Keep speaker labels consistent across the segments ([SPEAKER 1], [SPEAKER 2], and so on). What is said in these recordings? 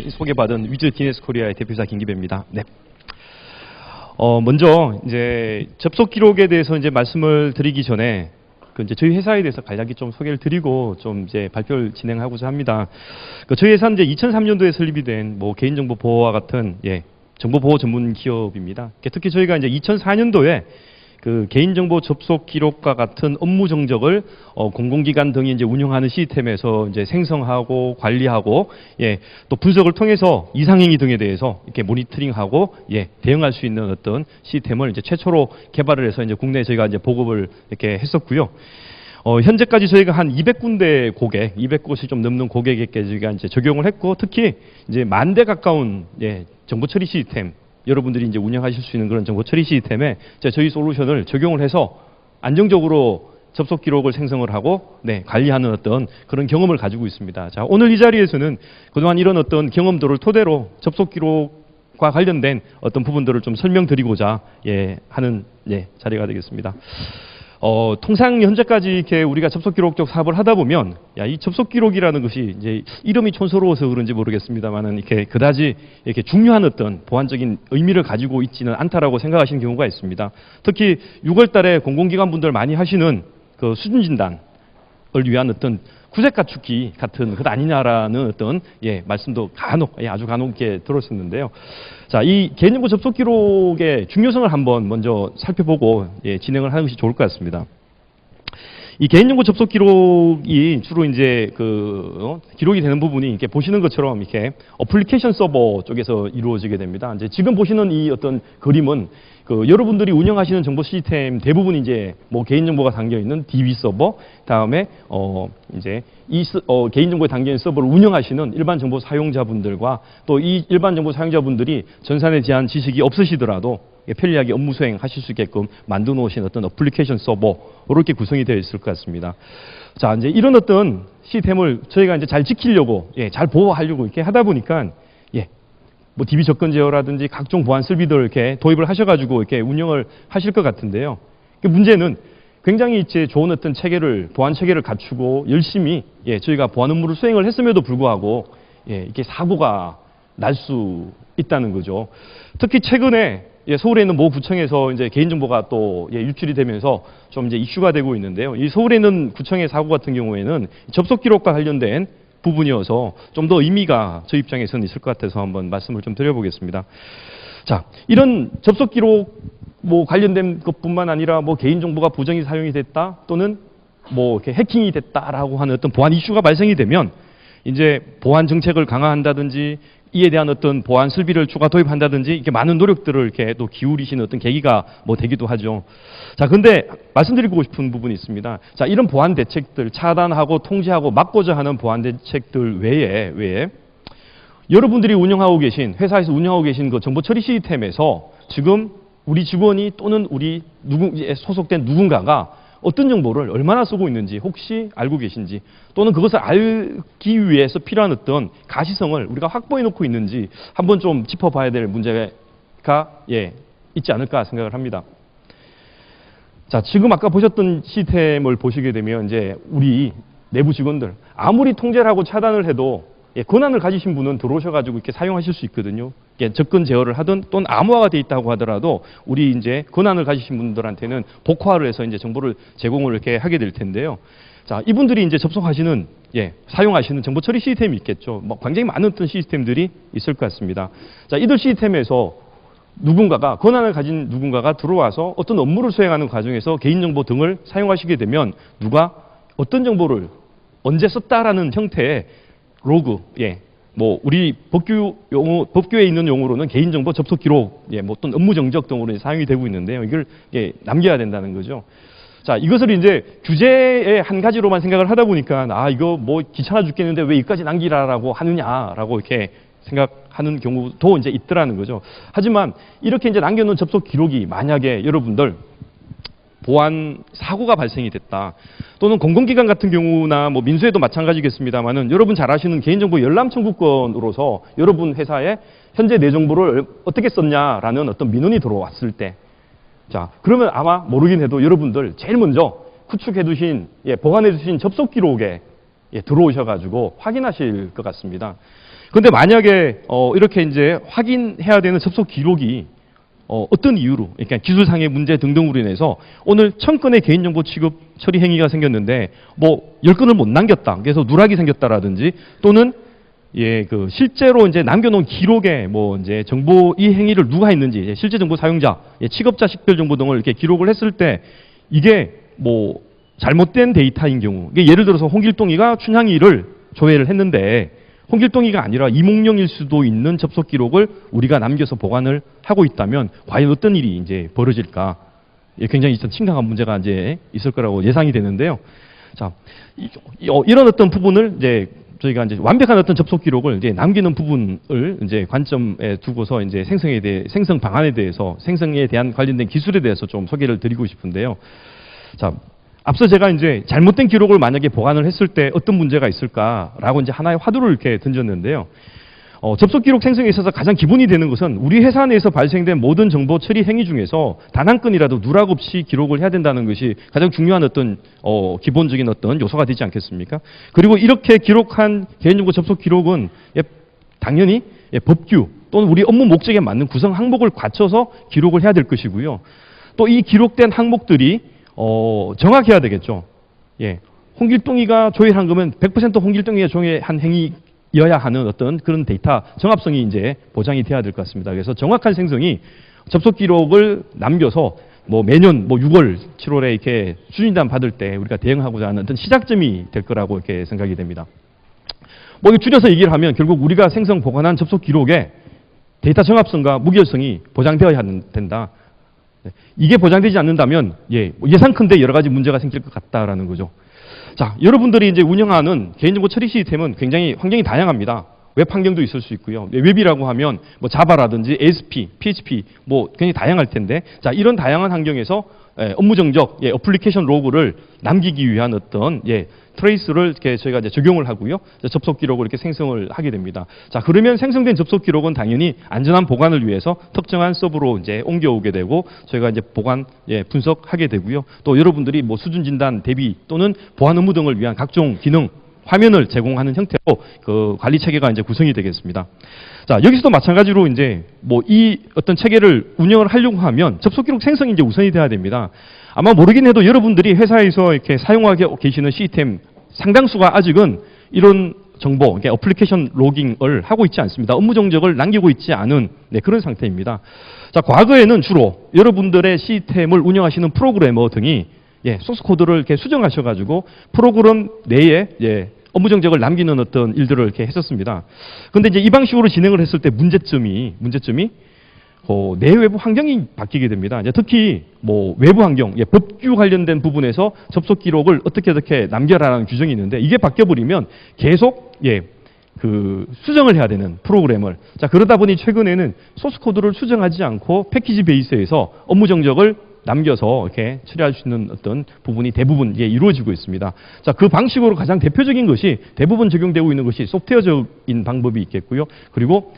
[SPEAKER 1] 소개받은 위즈 DNS 코리아의 대표이사 김기배입니다. 네. 먼저 이제 접속 기록에 대해서 이제 말씀을 드리기 전에 이제 저희 회사에 대해서 간략히 좀 소개를 드리고 좀 이제 발표를 진행하고자 합니다. 저희 회사는 이제 2003년도에 설립이 된 개인정보 보호와 같은 정보 보호 전문 기업입니다. 특히 저희가 이제 2004년도에 그 개인정보 접속 기록과 같은 업무 정적을 공공기관 등이 이제 운영하는 시스템에서 이제 생성하고 관리하고 또 분석을 통해서 이상행위 등에 대해서 이렇게 모니터링하고 대응할 수 있는 어떤 시스템을 이제 최초로 개발을 해서 이제 국내에 저희가 이제 보급을 이렇게 했었고요. 현재까지 저희가 한 200군데 고객, 200곳이 좀 넘는 고객에게 저희가 이제 적용을 했고, 특히 이제 10,000대 가까운 정보 처리 시스템, 여러분들이 이제 운영하실 수 있는 그런 정보 처리 시스템에 저희 솔루션을 적용을 해서 안정적으로 접속 기록을 생성을 하고 관리하는 어떤 그런 경험을 가지고 있습니다. 자, 오늘 이 자리에서는 그동안 이런 어떤 경험들을 토대로 접속 기록과 관련된 어떤 부분들을 좀 설명드리고자 하는 자리가 되겠습니다. 통상 현재까지 이렇게 우리가 접속 기록적 사업을 하다 보면 이 접속 기록이라는 것이 이제 이름이 촌스러워서 그런지 모르겠습니다만은 이렇게 그다지 이렇게 중요한 어떤 보안적인 의미를 가지고 있지는 않다라고 생각하시는 경우가 있습니다. 특히 6월 달에 공공기관 분들 많이 하시는 그 수준 진단을 위한 어떤 구색 갖추기 같은 것 아니냐라는 어떤 말씀도 아주 간혹 이렇게 들었었는데요. 자, 이 개인정보 접속 기록의 중요성을 한번 먼저 살펴보고 진행을 하는 것이 좋을 것 같습니다. 이 개인정보 접속 기록이 주로 이제 기록이 되는 부분이 이렇게 보시는 것처럼 이렇게 어플리케이션 서버 쪽에서 이루어지게 됩니다. 이제 지금 보시는 이 어떤 그림은 여러분들이 운영하시는 정보 시스템 대부분 이제 개인정보가 담겨 있는 DB 서버, 다음에 이제 이 개인정보에 담겨 있는 서버를 운영하시는 일반 정보 사용자분들과 또 이 일반 정보 사용자분들이 전산에 대한 지식이 없으시더라도 편리하게 업무 수행하실 수 있게끔 만들어 놓으신 어떤 어플리케이션 서버로 이렇게 구성이 되어 있을 것 같습니다. 자, 이제 이런 어떤 시스템을 저희가 이제 잘 지키려고, 잘 보호하려고 이렇게 하다 보니까 DB 접근 제어라든지 각종 보안 설비들을 이렇게 도입을 하셔가지고 이렇게 운영을 하실 것 같은데요. 문제는 굉장히 이제 좋은 어떤 보안 체계를 갖추고 열심히 저희가 보안 업무를 수행을 했음에도 불구하고 이렇게 사고가 날 수 있다는 거죠. 특히 최근에 서울에 있는 모 구청에서 이제 개인정보가 또 유출이 되면서 좀 이제 이슈가 되고 있는데요. 이 서울에 있는 구청의 사고 같은 경우에는 접속 기록과 관련된 부분이어서 좀 더 의미가 저희 입장에서는 있을 것 같아서 한번 말씀을 좀 드려보겠습니다. 자, 이런 접속 기록 관련된 것뿐만 아니라 개인정보가 부정이 사용이 됐다 또는 이렇게 해킹이 됐다라고 하는 어떤 보안 이슈가 발생이 되면 이제 보안 정책을 강화한다든지 이에 대한 어떤 보안 설비를 추가 도입한다든지 이렇게 많은 노력들을 이렇게 또 기울이시는 어떤 계기가 되기도 하죠. 자, 근데 말씀드리고 싶은 부분이 있습니다. 자, 이런 보안 대책들 차단하고 통제하고 막고자 하는 보안 대책들 외에 여러분들이 운영하고 계신 회사에서 운영하고 계신 그 정보 처리 시스템에서 지금 우리 직원이 또는 우리 소속된 누군가가 어떤 정보를 얼마나 쓰고 있는지 혹시 알고 계신지 또는 그것을 알기 위해서 필요한 어떤 가시성을 우리가 확보해 놓고 있는지 한번 좀 짚어봐야 될 문제가 있지 않을까 생각을 합니다. 자, 지금 아까 보셨던 시스템을 보시게 되면 이제 우리 내부 직원들 아무리 통제를 하고 차단을 해도 권한을 가지신 분은 들어오셔가지고 이렇게 사용하실 수 있거든요. 접근 제어를 하든 또는 암호화가 돼 있다고 하더라도 우리 이제 권한을 가지신 분들한테는 복화를 해서 이제 정보를 제공을 이렇게 하게 될 텐데요. 자, 이분들이 이제 접속하시는 사용하시는 정보 처리 시스템이 있겠죠. 굉장히 많은 어떤 시스템들이 있을 것 같습니다. 자, 이들 시스템에서 권한을 가진 누군가가 들어와서 어떤 업무를 수행하는 과정에서 개인정보 등을 사용하시게 되면 누가 어떤 정보를 언제 썼다라는 형태의 로그, 우리 법규에 있는 용어로는 개인정보 접속 기록, 어떤 업무 정적 등으로 사용이 되고 있는데요. 이걸 남겨야 된다는 거죠. 자, 이것을 이제 규제의 한 가지로만 생각을 하다 보니까 이거 귀찮아 죽겠는데 왜 이까지 남기라라고 하느냐라고 이렇게 생각하는 경우도 이제 있더라는 거죠. 하지만 이렇게 이제 남겨놓은 접속 기록이 만약에 여러분들 보안 사고가 발생이 됐다. 또는 공공기관 같은 경우나 민수에도 마찬가지겠습니다만은 여러분 잘 아시는 개인정보 열람 청구권으로서 여러분 회사에 현재 내 정보를 어떻게 썼냐라는 어떤 민원이 들어왔을 때, 자, 그러면 아마 모르긴 해도 여러분들 제일 먼저 구축해두신, 보관해두신 접속 기록에 들어오셔가지고 확인하실 것 같습니다. 근데 만약에 이렇게 이제 확인해야 되는 접속 기록이 어떤 이유로, 그러니까 기술상의 문제 등등으로 인해서 오늘 1000건의 개인정보 취급 처리 행위가 생겼는데 뭐 10건을 못 남겼다. 그래서 누락이 생겼다라든지 또는 실제로 이제 남겨놓은 기록에 뭐 이제 정보 이 행위를 누가 했는지 실제 정보 사용자, 취급자 식별 정보 등을 이렇게 기록을 했을 때 이게 뭐 잘못된 데이터인 경우, 예를 들어서 홍길동이가 춘향이를 조회를 했는데 홍길동이가 아니라 이몽룡일 수도 있는 접속 기록을 우리가 남겨서 보관을 하고 있다면 과연 어떤 일이 이제 벌어질까? 굉장히 심각한 문제가 이제 있을 거라고 예상이 되는데요. 자, 이런 어떤 부분을 이제 저희가 이제 완벽한 어떤 접속 기록을 이제 남기는 부분을 이제 관점에 두고서 이제 생성 방안에 대해서 생성에 대한 관련된 기술에 대해서 좀 소개를 드리고 싶은데요. 자, 앞서 제가 이제 잘못된 기록을 만약에 보관을 했을 때 어떤 문제가 있을까라고 이제 하나의 화두를 이렇게 던졌는데요. 접속 기록 생성에 있어서 가장 기본이 되는 것은 우리 회사 내에서 발생된 모든 정보 처리 행위 중에서 단 한 건이라도 누락 없이 기록을 해야 된다는 것이 가장 중요한 어떤 기본적인 어떤 요소가 되지 않겠습니까? 그리고 이렇게 기록한 개인정보 접속 기록은 당연히 법규 또는 우리 업무 목적에 맞는 구성 항목을 갖춰서 기록을 해야 될 것이고요. 또 이 기록된 항목들이 정확해야 되겠죠. 홍길동이가 조회한 거면 100% 홍길동이가 조회한 행위여야 하는 어떤 그런 데이터 정합성이 이제 보장이 돼야 될 것 같습니다. 그래서 정확한 생성이 접속 기록을 남겨서 뭐 매년 뭐 6월, 7월에 이렇게 추진단 받을 때 우리가 대응하고자 하는 어떤 시작점이 될 거라고 이렇게 생각이 됩니다. 뭐 줄여서 얘기를 하면 결국 우리가 생성 보관한 접속 기록에 데이터 정합성과 무결성이 보장되어야 된다. 이게 보장되지 않는다면 예상컨대 여러 가지 문제가 생길 것 같다라는 거죠. 자, 여러분들이 이제 운영하는 개인정보 처리 시스템은 굉장히 환경이 다양합니다. 웹 환경도 있을 수 있고요. 웹이라고 하면 뭐 자바라든지 ASP, PHP 뭐 굉장히 다양할 텐데, 자, 이런 다양한 환경에서 업무 정적, 어플리케이션 로그를 남기기 위한 어떤 트레이스를 이렇게 저희가 이제 적용을 하고요. 접속 기록을 이렇게 생성을 하게 됩니다. 자, 그러면 생성된 접속 기록은 당연히 안전한 보관을 위해서 특정한 서버로 이제 옮겨오게 되고 저희가 이제 보관, 분석하게 되고요. 또 여러분들이 뭐 수준 진단 대비 또는 보안 업무 등을 위한 각종 기능, 화면을 제공하는 형태로 그 관리 체계가 이제 구성이 되겠습니다. 자, 여기서도 마찬가지로 이제 뭐 이 어떤 체계를 운영을 하려고 하면 접속 기록 생성이 이제 우선이 돼야 됩니다. 아마 모르긴 해도 여러분들이 회사에서 이렇게 사용하고 계시는 시스템 상당수가 아직은 이런 정보, 그러니까 어플리케이션 로깅을 하고 있지 않습니다. 업무 정적을 남기고 있지 않은 그런 상태입니다. 자, 과거에는 주로 여러분들의 시스템을 운영하시는 프로그래머 등이 소스 코드를 이렇게 수정하셔가지고 프로그램 내에 업무 정적을 남기는 어떤 일들을 이렇게 했었습니다. 그런데 이제 이 방식으로 진행을 했을 때 문제점이 내외부 환경이 바뀌게 됩니다. 이제 특히 뭐 외부 환경, 법규 관련된 부분에서 접속 기록을 어떻게 남겨라라는 규정이 있는데 이게 바뀌어버리면 계속 수정을 해야 되는 프로그램을. 자, 그러다 보니 최근에는 소스 코드를 수정하지 않고 패키지 베이스에서 업무 정적을 남겨서 이렇게 처리할 수 있는 어떤 부분이 대부분 이루어지고 있습니다. 자, 그 방식으로 가장 대표적인 것이 대부분 적용되고 있는 것이 소프트웨어적인 방법이 있겠고요. 그리고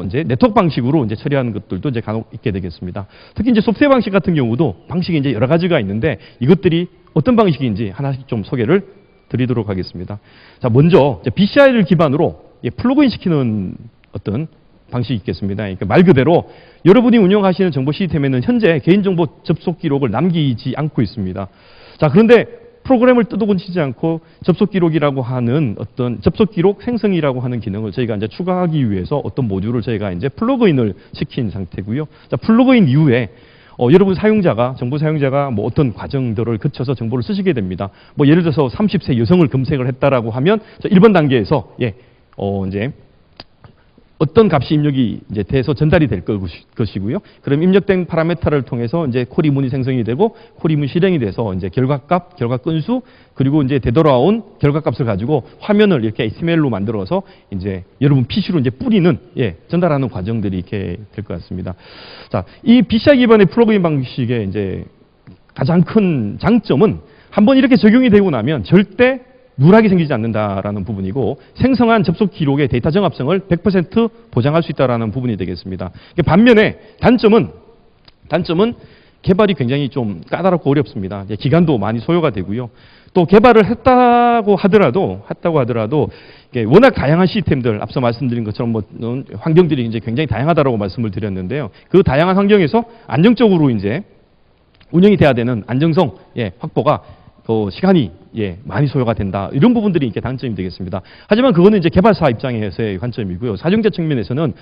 [SPEAKER 1] 이제 네트워크 방식으로 이제 처리하는 것들도 이제 간혹 있게 되겠습니다. 특히 이제 소프트웨어 방식 같은 경우도 방식이 이제 여러 가지가 있는데 이것들이 어떤 방식인지 하나씩 좀 소개를 드리도록 하겠습니다. 자, 먼저 BCI를 기반으로 플러그인 시키는 어떤 방식이 있겠습니다. 그러니까 말 그대로 여러분이 운영하시는 정보 시스템에는 현재 개인정보 접속 기록을 남기지 않고 있습니다. 자, 그런데 프로그램을 뜯어고치지 않고 접속 기록이라고 하는 어떤 접속 기록 생성이라고 하는 기능을 저희가 이제 추가하기 위해서 어떤 모듈을 저희가 이제 플러그인을 시킨 상태고요. 자, 플러그인 이후에 여러분 정보 사용자가 뭐 어떤 과정들을 거쳐서 정보를 쓰시게 됩니다. 뭐 예를 들어서 30세 여성을 검색을 했다라고 하면 1번 단계에서 이제 어떤 값이 입력이 이제 돼서 전달이 될 것이고요. 그럼 입력된 파라메타를 통해서 이제 콜이문이 생성이 되고 콜이문 실행이 돼서 이제 결과값, 결과 건수, 그리고 이제 되돌아온 결과값을 가지고 화면을 이렇게 HTML로 만들어서 이제 여러분 PC로 이제 뿌리는 전달하는 과정들이 이렇게 될 것 같습니다. 자, 이 BCI 기반의 플러그인 방식의 이제 가장 큰 장점은 한번 이렇게 적용이 되고 나면 절대 누락이 생기지 않는다라는 부분이고 생성한 접속 기록의 데이터 정합성을 100% 보장할 수 있다라는 부분이 되겠습니다. 반면에 단점은 개발이 굉장히 좀 까다롭고 어렵습니다. 기간도 많이 소요가 되고요. 또 개발을 했다고 하더라도 이게 워낙 다양한 시스템들, 앞서 말씀드린 것처럼 뭐 환경들이 이제 굉장히 다양하다라고 말씀을 드렸는데요. 그 다양한 환경에서 안정적으로 이제 운영이 돼야 되는 안정성 확보가 시간이 많이 소요가 된다. 이런 부분들이 이렇게 단점이 되겠습니다. 하지만 그거는 이제 개발사 입장에서의 관점이고요. 사용자 측면에서는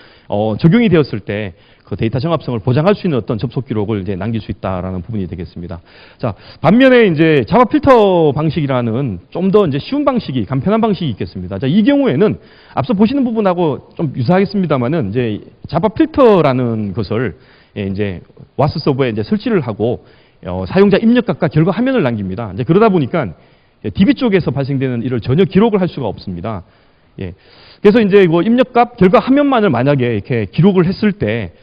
[SPEAKER 1] 적용이 되었을 때 그 데이터 정합성을 보장할 수 있는 어떤 접속 기록을 이제 남길 수 있다라는 부분이 되겠습니다. 자, 반면에 이제 자바 필터 방식이라는 좀 더 이제 쉬운 방식이, 간편한 방식이 있겠습니다. 자, 이 경우에는 앞서 보시는 부분하고 좀 유사하겠습니다만은 이제 자바 필터라는 것을 이제 와스 서버에 이제 설치를 하고 사용자 입력값과 결과 화면을 남깁니다. 이제 그러다 보니까 DB 쪽에서 발생되는 일을 전혀 기록을 할 수가 없습니다. 그래서 이제 뭐 입력값, 결과 화면만을 만약에 이렇게 기록을 했을 때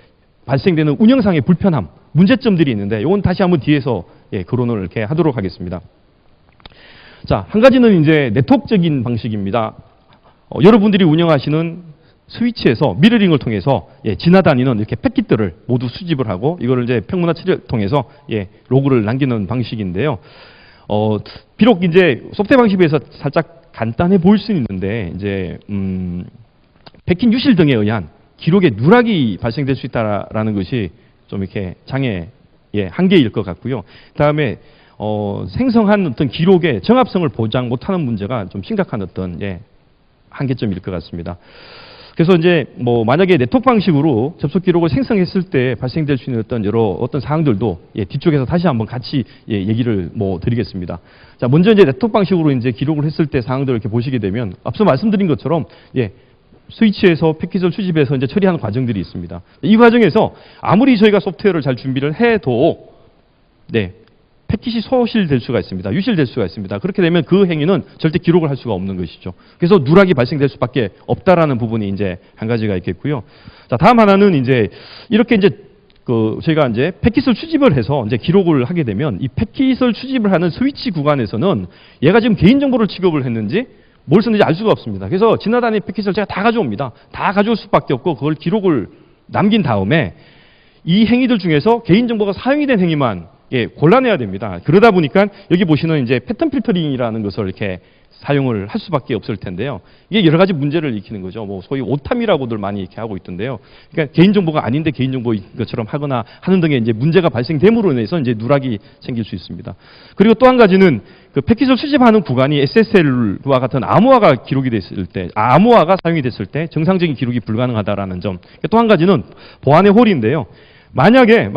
[SPEAKER 1] 발생되는 운영상의 불편함, 문제점들이 있는데 이건 다시 한번 뒤에서 거론을 이렇게 하도록 하겠습니다. 자, 한 가지는 이제 네트워크적인 방식입니다. 여러분들이 운영하시는 스위치에서 미러링을 통해서 지나다니는 이렇게 패킷들을 모두 수집을 하고 이거를 이제 평문화 처리를 통해서 로그를 남기는 방식인데요. 비록 이제 소프트웨어 방식에 비해서 살짝 간단해 보일 수는 있는데 이제 패킷 유실 등에 의한 기록에 누락이 발생될 수 있다라는 것이 좀 이렇게 장애의 한계일 것 같고요. 그다음에 생성한 어떤 기록의 정합성을 보장 못하는 문제가 좀 심각한 어떤 한계점일 것 같습니다. 그래서 이제 뭐 만약에 네트워크 방식으로 접속 기록을 생성했을 때 발생될 수 있는 어떤 사항들도 뒤쪽에서 다시 한번 같이 얘기를 뭐 드리겠습니다. 자, 먼저 이제 네트워크 방식으로 이제 기록을 했을 때 사항들을 이렇게 보시게 되면 앞서 말씀드린 것처럼 스위치에서 패킷을 수집해서 이제 처리하는 과정들이 있습니다. 이 과정에서 아무리 저희가 소프트웨어를 잘 준비를 해도 패킷이 소실될 수가 있습니다. 유실될 수가 있습니다. 그렇게 되면 그 행위는 절대 기록을 할 수가 없는 것이죠. 그래서 누락이 발생될 수밖에 없다라는 부분이 이제 한 가지가 있겠고요. 자, 다음 하나는 이제 이렇게 이제 저희가 이제 패킷을 수집을 해서 이제 기록을 하게 되면 이 패킷을 수집을 하는 스위치 구간에서는 얘가 지금 개인정보를 취급을 했는지 뭘 썼는지 알 수가 없습니다. 그래서 지나다니는 패킷을 제가 다 가져옵니다. 다 가져올 수밖에 없고 그걸 기록을 남긴 다음에 이 행위들 중에서 개인정보가 사용이 된 행위만 골라내야 됩니다. 그러다 보니까 여기 보시는 이제 패턴 필터링이라는 것을 이렇게 사용을 할 수밖에 없을 텐데요. 이게 여러 가지 문제를 일으키는 거죠. 뭐 소위 오탐이라고들 많이 이렇게 하고 있던데요. 그러니까 개인정보가 아닌데 개인정보인 것처럼 하거나 하는 등의 이제 문제가 발생됨으로 인해서 이제 누락이 생길 수 있습니다. 그리고 또 한 가지는 그 패킷을 수집하는 구간이 SSL과 같은 암호화가 기록이 됐을 때, 암호화가 사용이 됐을 때 정상적인 기록이 불가능하다라는 점. 또 한 가지는 보안의 홀인데요. 만약에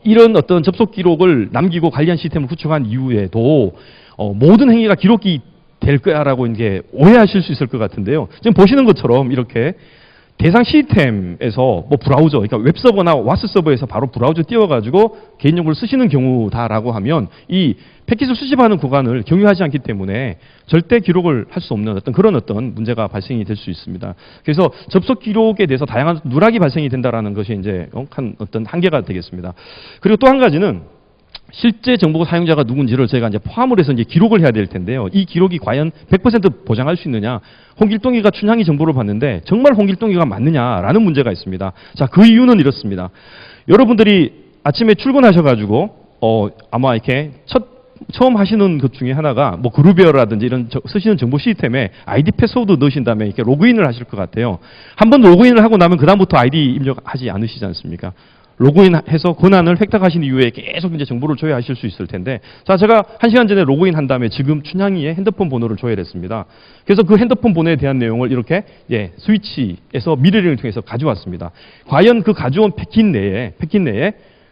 [SPEAKER 1] 이런 어떤 접속 기록을 남기고 관리한 시스템을 구축한 이후에도 모든 행위가 기록이 될 거야라고 이제 오해하실 수 있을 것 같은데요. 지금 보시는 것처럼 이렇게 대상 시스템에서 뭐 브라우저, 그러니까 웹서버나 와스 서버에서 바로 브라우저 띄워가지고 개인정보를 쓰시는 경우다라고 하면 이 패킷을 수집하는 구간을 경유하지 않기 때문에 절대 기록을 할 수 없는 그런 어떤 문제가 발생이 될 수 있습니다. 그래서 접속 기록에 대해서 다양한 누락이 발생이 된다라는 것이 이제 어떤 한계가 되겠습니다. 그리고 또 한 가지는 실제 정보 사용자가 누군지를 저희가 이제 포함을 해서 이제 기록을 해야 될 텐데요. 이 기록이 과연 100% 보장할 수 있느냐? 홍길동이가 춘향이 정보를 봤는데 정말 홍길동이가 맞느냐라는 문제가 있습니다. 자, 그 이유는 이렇습니다. 여러분들이 아침에 출근하셔가지고 아마 이렇게 처음 하시는 것 중에 하나가 뭐 그루베어라든지 이런 쓰시는 정보 시스템에 아이디 패스워드 넣으신 다음에 이렇게 로그인을 하실 것 같아요. 한번 로그인을 하고 나면 그다음부터 아이디 입력하지 않으시지 않습니까? 로그인해서 권한을 획득하신 이후에 계속 이제 정보를 조회하실 수 있을 텐데, 자, 제가 1시간 전에 로그인한 다음에 지금 춘향이의 핸드폰 번호를 조회했습니다. 그래서 그 핸드폰 번호에 대한 내용을 이렇게 스위치에서 미러링을 통해서 가져왔습니다. 과연 그 가져온 패킷 내에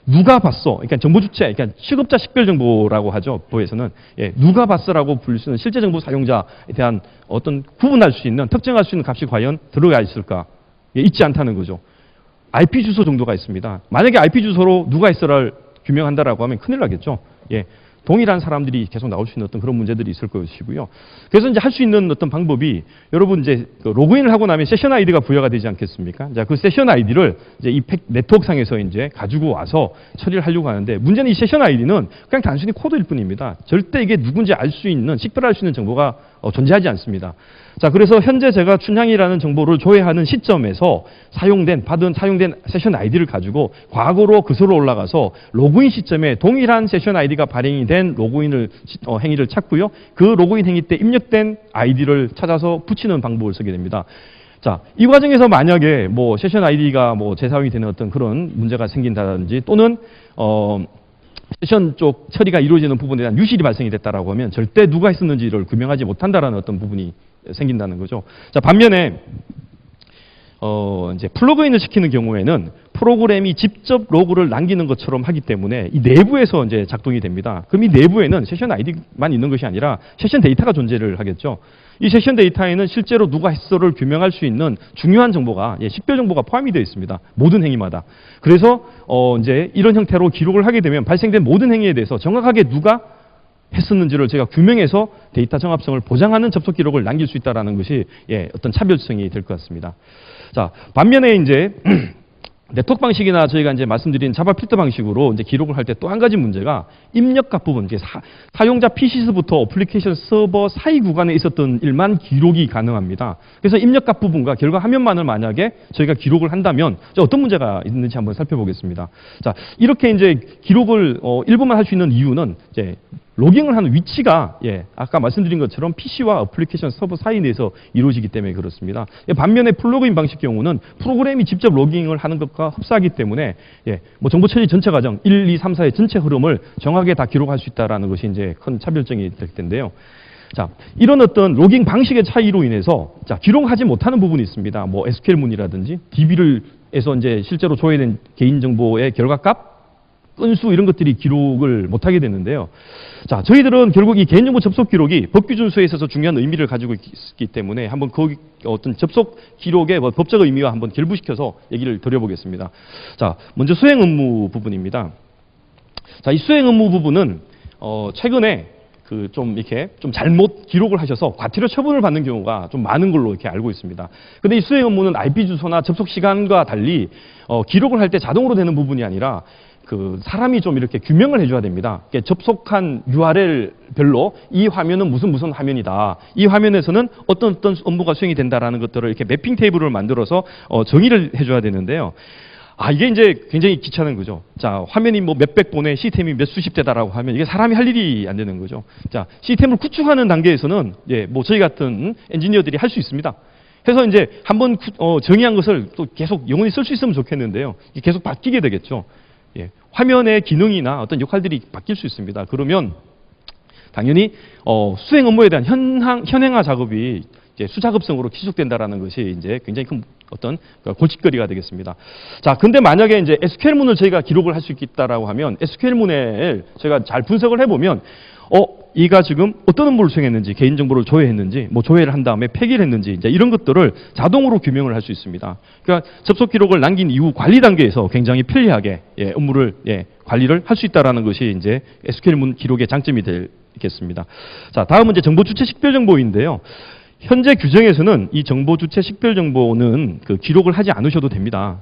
[SPEAKER 1] 누가 봤어? 그러니까 정보 주체, 그러니까 취급자 식별 정보라고 하죠. 보에서는 누가 봤어라고 불릴 수 있는 실제 정보 사용자에 대한 어떤 구분할 수 있는, 특정할 수 있는 값이 과연 들어가 있을까? 있지 않다는 거죠. IP 주소 정도가 있습니다. 만약에 IP 주소로 누가 있어를 규명한다라고 하면 큰일 나겠죠. 동일한 사람들이 계속 나올 수 있는 어떤 그런 문제들이 있을 것이고요. 그래서 이제 할 수 있는 어떤 방법이 여러분 이제 그 로그인을 하고 나면 세션 아이디가 부여가 되지 않겠습니까? 자, 그 세션 아이디를 이제 이 네트워크상에서 이제 가지고 와서 처리를 하려고 하는데 문제는 이 세션 아이디는 그냥 단순히 코드일 뿐입니다. 절대 이게 누군지 알 수 있는, 식별할 수 있는 정보가 존재하지 않습니다. 자, 그래서 현재 제가 춘향이라는 정보를 조회하는 시점에서 사용된 세션 아이디를 가지고 과거로 그서로 올라가서 로그인 시점에 동일한 세션 아이디가 발행이 된 로그인을 행위를 찾고요. 그 로그인 행위 때 입력된 아이디를 찾아서 붙이는 방법을 쓰게 됩니다. 자, 이 과정에서 만약에 뭐 세션 아이디가 뭐 재사용이 되는 어떤 그런 문제가 생긴다든지 또는 세션 쪽 처리가 이루어지는 부분에 대한 유실이 발생이 됐다라고 하면 절대 누가 했었는지를 규명하지 못한다라는 어떤 부분이 생긴다는 거죠. 자, 반면에 이제 플러그인을 시키는 경우에는 프로그램이 직접 로그를 남기는 것처럼 하기 때문에 이 내부에서 이제 작동이 됩니다. 그럼 이 내부에는 세션 아이디만 있는 것이 아니라 세션 데이터가 존재를 하겠죠. 이 세션 데이터에는 실제로 누가 했어를 규명할 수 있는 중요한 정보가, 식별 정보가 포함이 되어 있습니다. 모든 행위마다. 그래서 이제 이런 형태로 기록을 하게 되면 발생된 모든 행위에 대해서 정확하게 누가 했었는지를 제가 규명해서 데이터 정합성을 보장하는 접속 기록을 남길 수 있다는 것이 어떤 차별성이 될 것 같습니다. 자, 반면에 이제 네트워크 방식이나 저희가 이제 말씀드린 자바 필터 방식으로 이제 기록을 할 때 또 한 가지 문제가 입력값 부분, 사용자 PC에서부터 어플리케이션 서버 사이 구간에 있었던 일만 기록이 가능합니다. 그래서 입력값 부분과 결과 화면만을 만약에 저희가 기록을 한다면 어떤 문제가 있는지 한번 살펴보겠습니다. 자, 이렇게 이제 기록을 일부만 할 수 있는 이유는 이제 로깅을 하는 위치가 아까 말씀드린 것처럼 PC와 어플리케이션 서버 사이 내에서 이루어지기 때문에 그렇습니다. 반면에 플러그인 방식 경우는 프로그램이 직접 로깅을 하는 것과 흡사하기 때문에 뭐 정보 처리 전체 과정 1, 2, 3, 4의 전체 흐름을 정확하게 다 기록할 수 있다는 것이 이제 큰 차별점이 될 텐데요. 자, 이런 어떤 로깅 방식의 차이로 인해서 기록하지 못하는 부분이 있습니다. 뭐 SQL문이라든지 DB에서 이제 실제로 조회된 개인정보의 결과값, 건수 이런 것들이 기록을 못하게 되는데요. 자, 저희들은 결국 이 개인정보 접속 기록이 법규준수에 있어서 중요한 의미를 가지고 있기 때문에 한번 거기 어떤 접속 기록의 법적 의미와 한번 결부시켜서 얘기를 드려보겠습니다. 자, 먼저 수행 업무 부분입니다. 자, 이 수행 업무 부분은 최근에 좀 이렇게 좀 잘못 기록을 하셔서 과태료 처분을 받는 경우가 좀 많은 걸로 이렇게 알고 있습니다. 근데 이 수행 업무는 IP 주소나 접속 시간과 달리 기록을 할 때 자동으로 되는 부분이 아니라 사람이 좀 이렇게 규명을 해줘야 됩니다. 접속한 URL별로 이 화면은 무슨 화면이다. 이 화면에서는 어떤 업무가 수행이 된다라는 것들을 이렇게 매핑 테이블을 만들어서 정의를 해줘야 되는데요. 이게 이제 굉장히 귀찮은 거죠. 자, 화면이 뭐 몇백 번에 시스템이 몇 수십 대다라고 하면 이게 사람이 할 일이 안 되는 거죠. 자, 시스템을 구축하는 단계에서는 뭐 저희 같은 엔지니어들이 할 수 있습니다. 그래서 이제 한번 정의한 것을 또 계속 영원히 쓸 수 있으면 좋겠는데요. 계속 바뀌게 되겠죠. 화면의 기능이나 어떤 역할들이 바뀔 수 있습니다. 그러면 당연히 수행 업무에 대한 현행화 작업이 이제 수작업성으로 지속된다라는 것이 이제 굉장히 큰 어떤 골칫거리가 되겠습니다. 자, 근데 만약에 이제 SQL문을 저희가 기록을 할 수 있다라고 하면 SQL문을 저희가 잘 분석을 해보면 이가 지금 어떤 업무를 수행했는지, 개인정보를 조회했는지, 뭐 조회를 한 다음에 폐기를 했는지, 이제 이런 것들을 자동으로 규명을 할 수 있습니다. 그러니까 접속 기록을 남긴 이후 관리 단계에서 굉장히 편리하게 업무를 관리를 할 수 있다라는 것이 이제 SQL문 기록의 장점이 되겠습니다. 자, 다음은 이제 정보 주체 식별 정보인데요. 현재 규정에서는 이 정보 주체 식별 정보는 기록을 하지 않으셔도 됩니다.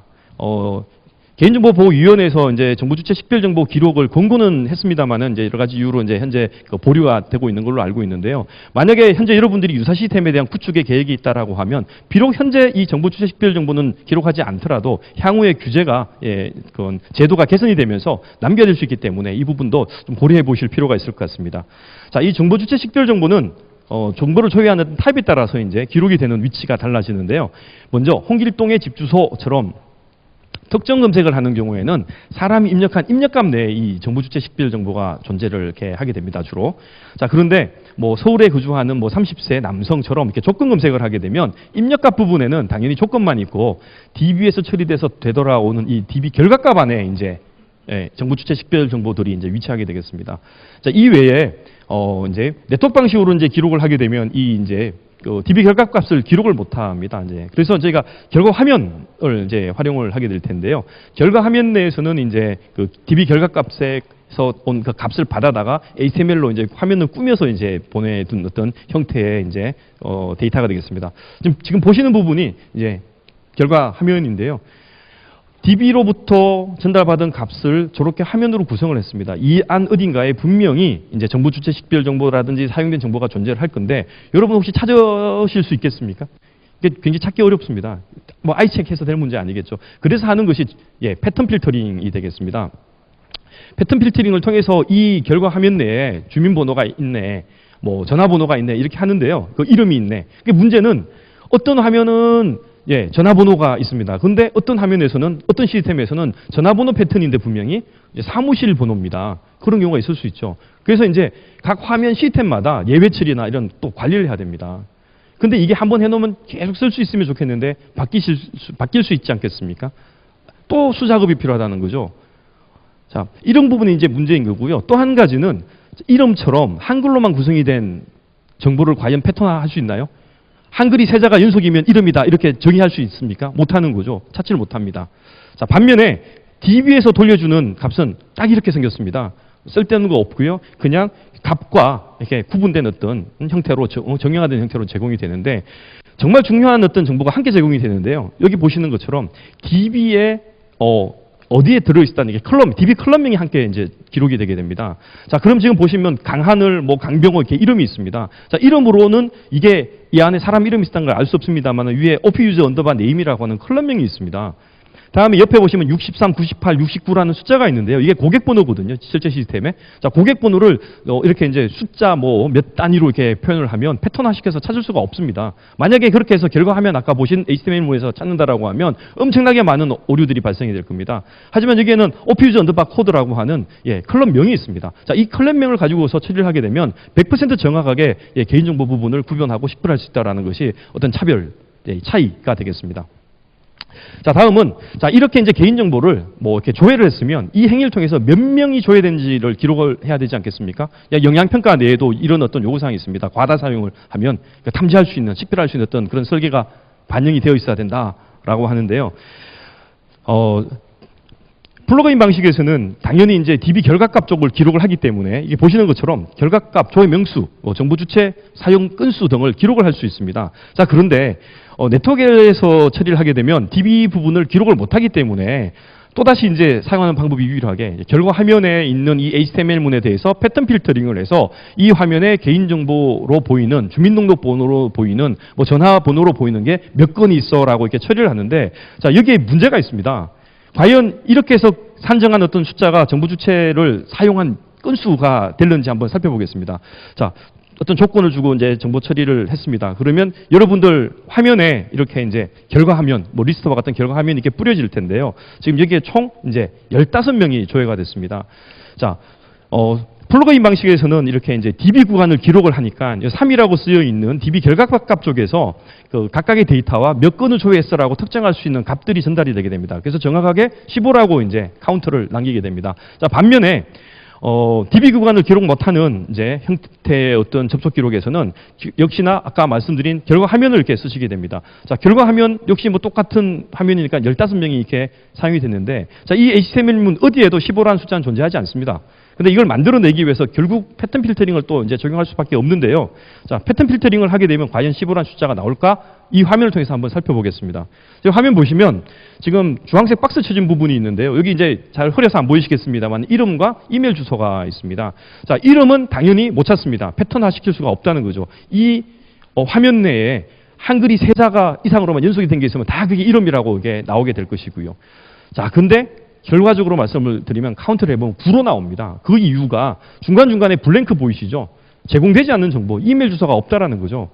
[SPEAKER 1] 개인정보보호위원회에서 이제 정보 주체 식별 정보 기록을 권고는 했습니다만은 이제 여러 가지 이유로 이제 현재 보류가 되고 있는 걸로 알고 있는데요. 만약에 현재 여러분들이 유사 시스템에 대한 구축의 계획이 있다라고 하면 비록 현재 이 정보 주체 식별 정보는 기록하지 않더라도 향후의 규제가 그건 제도가 개선이 되면서 남겨질 수 있기 때문에 이 부분도 좀 고려해 보실 필요가 있을 것 같습니다. 자, 이 정보 주체 식별 정보는 정보를 조회하는 타입에 따라서 이제 기록이 되는 위치가 달라지는데요. 먼저 홍길동의 집 주소처럼 특정 검색을 하는 경우에는 사람이 입력한 입력값 내에 이 정보 주체 식별 정보가 존재를 이렇게 하게 됩니다, 주로. 자, 그런데 뭐 서울에 거주하는 뭐 30세 남성처럼 이렇게 조건 검색을 하게 되면 입력값 부분에는 당연히 조건만 있고 DB에서 처리돼서 되돌아오는 이 DB 결과값 안에 이제 예, 정부 주체 식별 정보들이 이제 위치하게 되겠습니다. 자, 이 외에 이제 네트워크 방식으로 이제 기록을 하게 되면 이 이제 그 DB 결과값을 기록을 못 합니다. 이제 그래서 저희가 결과 화면을 이제 활용을 하게 될 텐데요. 결과 화면 내에서는 이제 그 DB 결과값에서 온 그 값을 받아다가 HTML로 이제 화면을 꾸며서 이제 보내둔 어떤 형태의 이제 데이터가 되겠습니다. 지금 보시는 부분이 이제 결과 화면인데요. DB로부터 전달받은 값을 저렇게 화면으로 구성을 했습니다. 이 안 어딘가에 분명히 이제 정부 주체 식별 정보라든지 사용된 정보가 존재를 할 건데 여러분 혹시 찾으실 수 있겠습니까? 이게 굉장히 찾기 어렵습니다. 뭐 아이체크해서 될 문제 아니겠죠. 그래서 하는 것이 패턴 필터링이 되겠습니다. 패턴 필터링을 통해서 이 결과 화면 내에 주민번호가 있네, 뭐 전화번호가 있네 이렇게 하는데요. 그 이름이 있네. 문제는 어떤 화면은 전화번호가 있습니다. 그런데 어떤 화면에서는, 어떤 시스템에서는 전화번호 패턴인데 분명히 사무실 번호입니다. 그런 경우가 있을 수 있죠. 그래서 이제 각 화면 시스템마다 예외 처리나 이런 또 관리를 해야 됩니다. 근데 이게 한번 해놓으면 계속 쓸 수 있으면 좋겠는데 바뀔 수 있지 않겠습니까? 또 수작업이 필요하다는 거죠. 자, 이런 부분이 이제 문제인 거고요. 또 한 가지는 이름처럼 한글로만 구성이 된 정보를 과연 패턴화할 수 있나요? 한글이 세자가 연속이면 이름이다 이렇게 정의할 수 있습니까? 못하는 거죠. 찾지를 못합니다. 자, 반면에 DB에서 돌려주는 값은 딱 이렇게 생겼습니다. 쓸데없는 거 없고요. 그냥 값과 이렇게 구분된 어떤 형태로 정형화된 형태로 제공이 되는데 정말 중요한 어떤 정보가 함께 제공이 되는데요. 여기 보시는 것처럼 DB에 어디에 들어있다는 게 DB 컬럼명이 함께 이제 기록이 되게 됩니다. 자, 그럼 지금 보시면 강하늘, 뭐 강병호 이렇게 이름이 있습니다. 자, 이름으로는 이게 이 안에 사람 이름이 있다는 걸 알 수 없습니다만 위에 OPUser 언더바 네임이라고 하는 컬럼명이 있습니다. 다음에 옆에 보시면 63, 98, 69라는 숫자가 있는데요. 이게 고객번호거든요. 실제 시스템에. 자, 고객번호를 이렇게 이제 숫자 뭐 몇 단위로 이렇게 표현을 하면 패턴화시켜서 찾을 수가 없습니다. 만약에 그렇게 해서 결과하면 아까 보신 HTML문에서 찾는다라고 하면 엄청나게 많은 오류들이 발생이 될 겁니다. 하지만 여기에는 OPUser 언더바 코드라고 하는 컬럼명이 있습니다. 자, 이 컬럼명을 가지고서 처리를 하게 되면 100% 정확하게 개인정보 부분을 구별하고 식별할 수 있다는 것이 어떤 차별, 차이가 되겠습니다. 자, 다음은 이렇게 이제 개인정보를 뭐 이렇게 조회를 했으면 이 행위를 통해서 몇 명이 조회된지를 기록을 해야 되지 않겠습니까? 영양평가 내에도 이런 어떤 요구사항이 있습니다. 과다 사용을 하면 탐지할 수 있는, 식별할 수 있는 어떤 그런 설계가 반영이 되어 있어야 된다라고 하는데요. 플러그인 방식에서는 당연히 이제 DB 결과값 쪽을 기록을 하기 때문에 이게 보시는 것처럼 결과값, 조회 명수, 정보 주체, 사용 건수 등을 기록을 할 수 있습니다. 자, 그런데 네트워크에서 처리를 하게 되면 DB 부분을 기록을 못하기 때문에 또다시 이제 사용하는 방법이 유일하게 결과 화면에 있는 이 HTML문에 대해서 패턴 필터링을 해서 이 화면에 개인정보로 보이는 주민등록번호로 보이는 뭐 전화번호로 보이는 게 몇 건이 있어라고 이렇게 처리를 하는데 자, 여기에 문제가 있습니다. 과연 이렇게 해서 산정한 어떤 숫자가 정보 주체를 사용한 건수가 될는지 한번 살펴보겠습니다. 자, 어떤 조건을 주고 이제 정보 처리를 했습니다. 그러면 여러분들 화면에 이렇게 이제 결과 화면, 뭐 리스트와 같은 결과 화면이 이렇게 뿌려질 텐데요. 지금 여기에 총 이제 15명이 조회가 됐습니다. 자, 플러그인 방식에서는 이렇게 이제 DB 구간을 기록을 하니까 3이라고 쓰여 있는 DB 결과값 쪽에서 그 각각의 데이터와 몇 건을 조회했어라고 특정할 수 있는 값들이 전달이 되게 됩니다. 그래서 정확하게 15라고 이제 카운터를 남기게 됩니다. 자, 반면에 DB 구간을 기록 못하는 이제 형태의 어떤 접속 기록에서는 역시나 아까 말씀드린 결과 화면을 이렇게 쓰시게 됩니다. 자, 결과 화면 역시 뭐 똑같은 화면이니까 15명이 이렇게 사용이 됐는데 자, 이 HTML문 어디에도 15라는 숫자는 존재하지 않습니다. 근데 이걸 만들어내기 위해서 결국 패턴 필터링을 또 이제 적용할 수밖에 없는데요. 자, 패턴 필터링을 하게 되면 과연 15라는 숫자가 나올까? 이 화면을 통해서 한번 살펴보겠습니다. 지금 화면 보시면 지금 주황색 박스 쳐진 부분이 있는데요. 여기 이제 잘 흐려서 안 보이시겠습니다만 이름과 이메일 주소가 있습니다. 자, 이름은 당연히 못 찾습니다. 패턴화 시킬 수가 없다는 거죠. 이 화면 내에 한글이 세 자가 이상으로만 연속이 된 게 있으면 다 그게 이름이라고 이게 나오게 될 것이고요. 자, 근데 결과적으로 말씀을 드리면 카운트를 해보면 9로 나옵니다. 그 이유가 중간중간에 블랭크 보이시죠? 제공되지 않는 정보, 이메일 주소가 없다라는 거죠.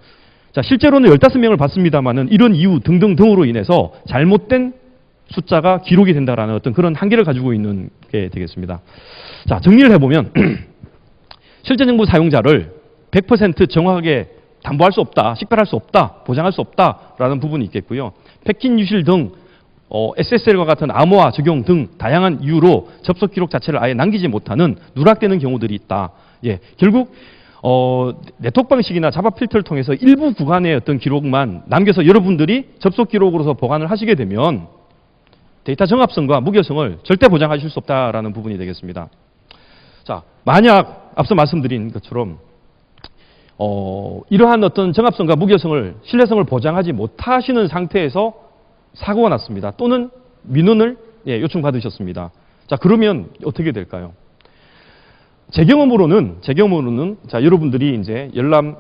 [SPEAKER 1] 자, 실제로는 15명을 받습니다만은 이런 이유 등등등으로 인해서 잘못된 숫자가 기록이 된다라는 어떤 그런 한계를 가지고 있는 게 되겠습니다. 자, 정리를 해보면 실제 정보 사용자를 100% 정확하게 담보할 수 없다, 식별할 수 없다, 보장할 수 없다라는 부분이 있겠고요. 패킷 유실 등 SSL과 같은 암호화 적용 등 다양한 이유로 접속 기록 자체를 아예 남기지 못하는 누락되는 경우들이 있다. 예, 결국 네트워크 방식이나 자바 필터를 통해서 일부 구간의 어떤 기록만 남겨서 여러분들이 접속 기록으로서 보관을 하시게 되면 데이터 정합성과 무결성을 절대 보장하실 수 없다라는 부분이 되겠습니다. 자, 만약 앞서 말씀드린 것처럼 이러한 어떤 정합성과 무결성을, 신뢰성을 보장하지 못하시는 상태에서 사고가 났습니다. 또는 민원을 요청받으셨습니다. 자, 그러면 어떻게 될까요? 제 경험으로는 자, 여러분들이 이제 열람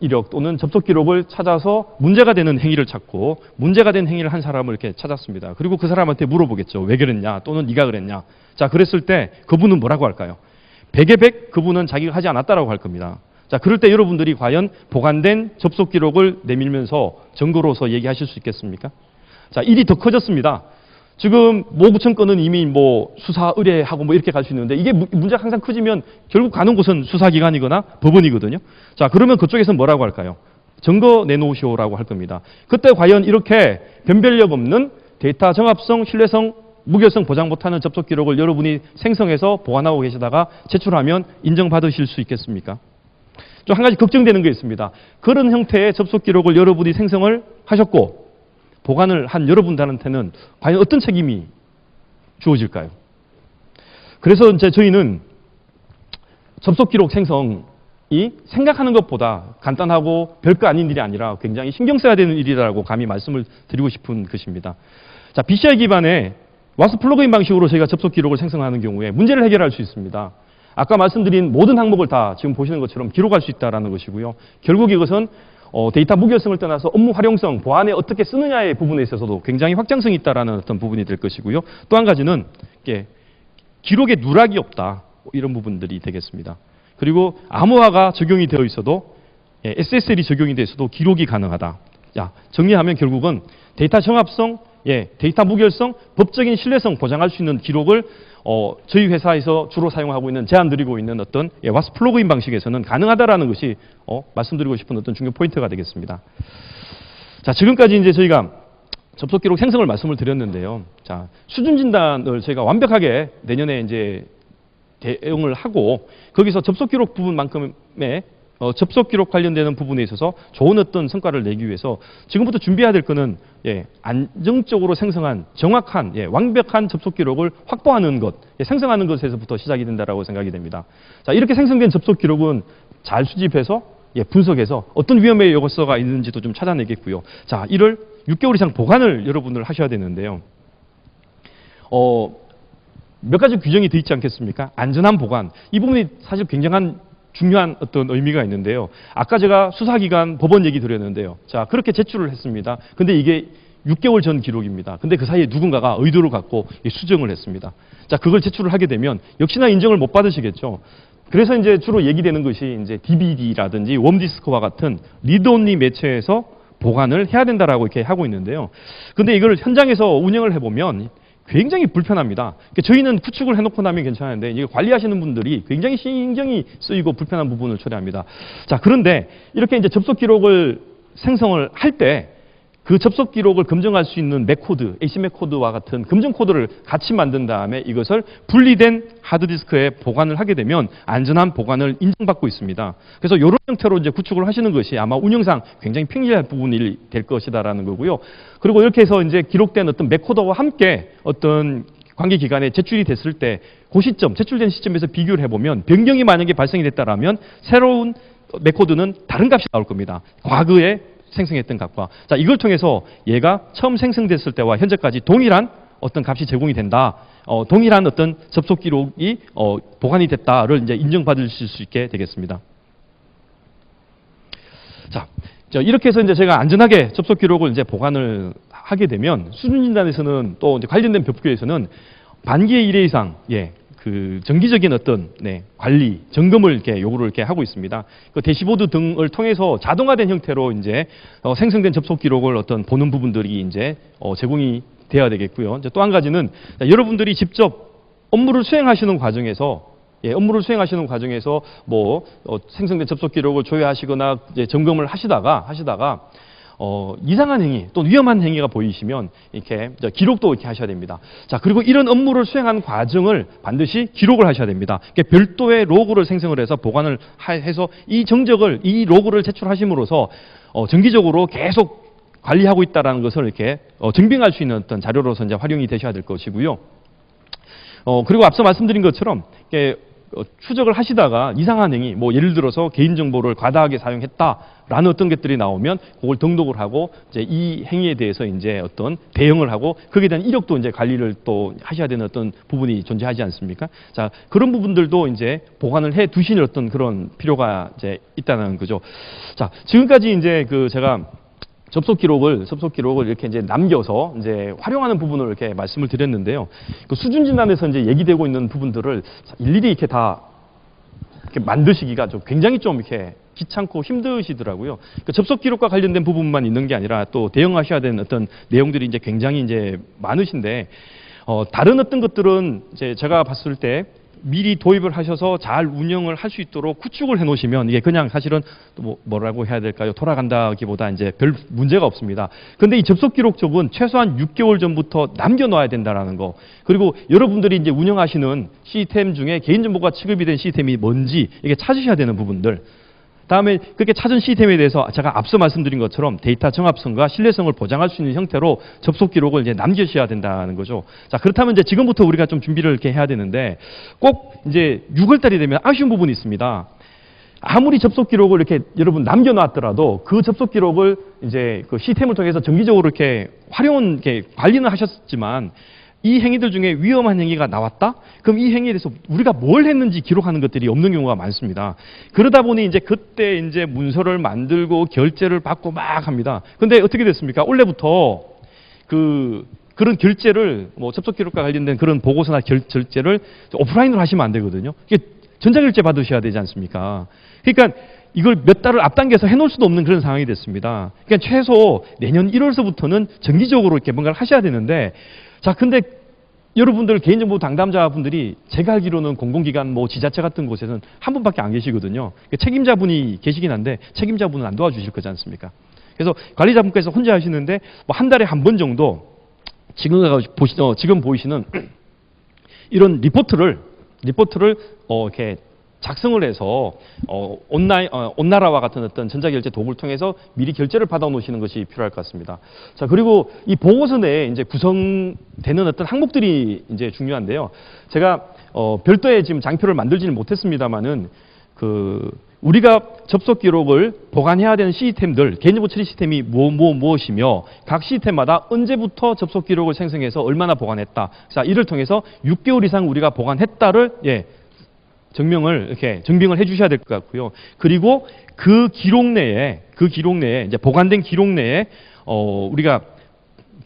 [SPEAKER 1] 이력 또는 접속 기록을 찾아서 문제가 되는 행위를 찾고 문제가 된 행위를 한 사람을 이렇게 찾았습니다. 그리고 그 사람한테 물어보겠죠. 왜 그랬냐? 또는 네가 그랬냐? 자, 그랬을 때 그분은 뭐라고 할까요? 100에 100 그분은 자기가 하지 않았다라고 할 겁니다. 자, 그럴 때 여러분들이 과연 보관된 접속 기록을 내밀면서 증거로서 얘기하실 수 있겠습니까? 자, 일이 더 커졌습니다. 지금 모구청 건은 이미 뭐 수사 의뢰하고 뭐 이렇게 갈 수 있는데 이게 문제가 항상 커지면 결국 가는 곳은 수사기관이거나 법원이거든요. 자, 그러면 그쪽에서는 뭐라고 할까요? 증거 내놓으시오라고 할 겁니다. 그때 과연 이렇게 변별력 없는 데이터 정합성, 신뢰성, 무결성 보장 못하는 접속 기록을 여러분이 생성해서 보관하고 계시다가 제출하면 인정받으실 수 있겠습니까? 좀 한 가지 걱정되는 게 있습니다. 그런 형태의 접속 기록을 여러분이 생성을 하셨고 보관을 한 여러분들한테는 과연 어떤 책임이 주어질까요? 그래서 이제 저희는 접속 기록 생성이 생각하는 것보다 간단하고 별거 아닌 일이 아니라 굉장히 신경 써야 되는 일이라고 감히 말씀을 드리고 싶은 것입니다. 자, BCI 기반의 와스 플러그인 방식으로 저희가 접속 기록을 생성하는 경우에 문제를 해결할 수 있습니다. 아까 말씀드린 모든 항목을 다 지금 보시는 것처럼 기록할 수 있다는 것이고요. 결국 이것은 데이터 무결성을 떠나서 업무 활용성, 보안에 어떻게 쓰느냐의 부분에 있어서도 굉장히 확장성이 있다는 어떤 부분이 될 것이고요. 또 한 가지는 기록에 누락이 없다. 이런 부분들이 되겠습니다. 그리고 암호화가 적용이 되어 있어도 SSL이 적용이 되어 있어도 기록이 가능하다. 자, 정리하면 결국은 데이터 정합성, 데이터 무결성, 법적인 신뢰성 보장할 수 있는 기록을 저희 회사에서 주로 사용하고 있는, 제안드리고 있는 어떤 와스 플러그인 방식에서는 가능하다라는 것이 말씀드리고 싶은 어떤 중요 포인트가 되겠습니다. 자, 지금까지 이제 저희가 접속 기록 생성을 말씀을 드렸는데요. 자, 수준 진단을 저희가 완벽하게 내년에 이제 대응을 하고 거기서 접속 기록 부분만큼의 접속 기록 관련되는 부분에 있어서 좋은 어떤 성과를 내기 위해서 지금부터 준비해야 될 거는 안정적으로 생성한 정확한 완벽한 접속 기록을 확보하는 것, 생성하는 것에서부터 시작이 된다라고 생각이 됩니다. 자, 이렇게 생성된 접속 기록은 잘 수집해서 분석해서 어떤 위험의 요소가 있는지도 좀 찾아내겠고요. 자, 이를 6개월 이상 보관을 여러분들 하셔야 되는데요. 몇 가지 규정이 되어 있지 않겠습니까? 안전한 보관. 이 부분이 사실 굉장한 중요한 어떤 의미가 있는데요. 아까 제가 수사기관, 법원 얘기 드렸는데요. 자, 그렇게 제출을 했습니다. 근데 이게 6개월 전 기록입니다. 근데 그 사이에 누군가가 의도를 갖고 수정을 했습니다. 자, 그걸 제출을 하게 되면 역시나 인정을 못 받으시겠죠. 그래서 이제 주로 얘기되는 것이 이제 DVD라든지 웜디스크와 같은 리드온리 매체에서 보관을 해야 된다라고 이렇게 하고 있는데요. 근데 이걸 현장에서 운영을 해보면 굉장히 불편합니다. 저희는 구축을 해놓고 나면 괜찮은데 이게 관리하시는 분들이 굉장히 신경이 쓰이고 불편한 부분을 초래합니다. 자, 그런데 이렇게 이제 접속 기록을 생성을 할 때 그 접속 기록을 검증할 수 있는 맥코드, HMAC 코드와 같은 검증 코드를 같이 만든 다음에 이것을 분리된 하드디스크에 보관을 하게 되면 안전한 보관을 인정받고 있습니다. 그래서 이런 형태로 이제 구축을 하시는 것이 아마 운영상 굉장히 편리할 부분이 될 것이다라는 거고요. 그리고 이렇게 해서 이제 기록된 어떤 맥코드와 함께 어떤 관계기관에 제출이 됐을 때 그 시점, 제출된 시점에서 비교를 해보면 변경이 만약에 발생이 됐다라면 새로운 맥코드는 다른 값이 나올 겁니다. 과거에 생성했던 값과. 자, 이걸 통해서 얘가 처음 생성됐을 때와 현재까지 동일한 어떤 값이 제공이 된다. 동일한 어떤 접속 기록이 보관이 됐다를 이제 인정받으실 수 있게 되겠습니다. 자, 이렇게 해서 이제 제가 안전하게 접속 기록을 이제 보관을 하게 되면 수준 진단에서는 또 이제 관련된 법규에서는 반기의 1회 이상 그 정기적인 어떤 관리, 점검을 이렇게 요구를 이렇게 하고 있습니다. 그 대시보드 등을 통해서 자동화된 형태로 이제 생성된 접속 기록을 어떤 보는 부분들이 이제 제공이 되어야 되겠고요. 이제 또 한 가지는 여러분들이 직접 업무를 수행하시는 과정에서 뭐 생성된 접속 기록을 조회하시거나 이제 점검을 하시다가 이상한 행위 또 위험한 행위가 보이시면 이렇게 기록도 이렇게 하셔야 됩니다. 자, 그리고 이런 업무를 수행한 과정을 반드시 기록을 하셔야 됩니다. 별도의 로그를 생성을 해서 보관을 해서 이 정적을, 이 로그를 제출하심으로써 정기적으로 계속 관리하고 있다는 것을 이렇게 증빙할 수 있는 어떤 자료로서 이제 활용이 되셔야 될 것이고요. 그리고 앞서 말씀드린 것처럼 추적을 하시다가 이상한 행위, 뭐 예를 들어서 개인정보를 과다하게 사용했다라는 어떤 것들이 나오면 그걸 등록을 하고 이제 이 행위에 대해서 이제 어떤 대응을 하고 거기에 대한 이력도 이제 관리를 또 하셔야 되는 어떤 부분이 존재하지 않습니까? 자, 그런 부분들도 이제 보관을 해 두시는 어떤 그런 필요가 이제 있다는 거죠. 자, 지금까지 이제 제가 접속 기록을 이렇게 이제 남겨서 이제 활용하는 부분을 이렇게 말씀을 드렸는데요. 그 수준 진단에서 이제 얘기되고 있는 부분들을 일일이 이렇게 다 이렇게 만드시기가 좀 굉장히 좀 이렇게 귀찮고 힘드시더라고요. 그 접속 기록과 관련된 부분만 있는 게 아니라 또 대응하셔야 되는 어떤 내용들이 이제 굉장히 이제 많으신데, 다른 어떤 것들은 이제 제가 봤을 때 미리 도입을 하셔서 잘 운영을 할 수 있도록 구축을 해 놓으시면 이게 그냥 사실은 또 뭐라고 해야 될까요? 돌아간다기보다 이제 별 문제가 없습니다. 근데 이 접속 기록 쪽은 최소한 6개월 전부터 남겨 놔야 된다라는 거. 그리고 여러분들이 이제 운영하시는 시스템 중에 개인정보가 취급이 된 시스템이 뭔지 이게 찾으셔야 되는 부분들. 다음에 그렇게 찾은 시스템에 대해서 제가 앞서 말씀드린 것처럼 데이터 정합성과 신뢰성을 보장할 수 있는 형태로 접속 기록을 이제 남기셔야 된다는 거죠. 자, 그렇다면 이제 지금부터 우리가 좀 준비를 이렇게 해야 되는데, 꼭 이제 6월 달이 되면 아쉬운 부분이 있습니다. 아무리 접속 기록을 이렇게 여러분 남겨놨더라도 그 접속 기록을 이제 그 시스템을 통해서 정기적으로 이렇게 이렇게 관리는 하셨지만, 이 행위들 중에 위험한 행위가 나왔다? 그럼 이 행위에 대해서 우리가 뭘 했는지 기록하는 것들이 없는 경우가 많습니다. 그러다 보니 이제 그때 이제 문서를 만들고 결제를 받고 막 합니다. 근데 어떻게 됐습니까? 원래부터 그런 결제를 뭐 접속 기록과 관련된 그런 보고서나 결제를 오프라인으로 하시면 안 되거든요. 이게 전자결제 받으셔야 되지 않습니까? 그러니까 이걸 몇 달을 앞당겨서 해놓을 수도 없는 그런 상황이 됐습니다. 그러니까 최소 내년 1월서부터는 정기적으로 이렇게 뭔가를 하셔야 되는데, 자, 근데 여러분들 개인정보 담당자분들이 제가 알기로는 공공기관 뭐 지자체 같은 곳에서는 한 분밖에 안 계시거든요. 책임자분이 계시긴 한데 책임자분은 안 도와주실 거지 않습니까? 그래서 관리자분께서 혼자 하시는데 뭐 한 달에 한 번 정도 지금 보이시는 이런 리포트를 이렇게 작성을 해서 온나라와 같은 어떤 전자결제 도구를 통해서 미리 결제를 받아 놓으시는 것이 필요할 것 같습니다. 자, 그리고 이 보고서 내에 이제 구성되는 어떤 항목들이 이제 중요한데요. 제가 별도의 지금 장표를 만들지는 못했습니다만은 우리가 접속 기록을 보관해야 되는 시스템들, 개인정보 처리 시스템이 무엇이며 각 시스템마다 언제부터 접속 기록을 생성해서 얼마나 보관했다. 자, 이를 통해서 6개월 이상 우리가 보관했다를 증빙을 해 주셔야 될 것 같고요. 그리고 그 기록 내에 이제 보관된 기록 내에 우리가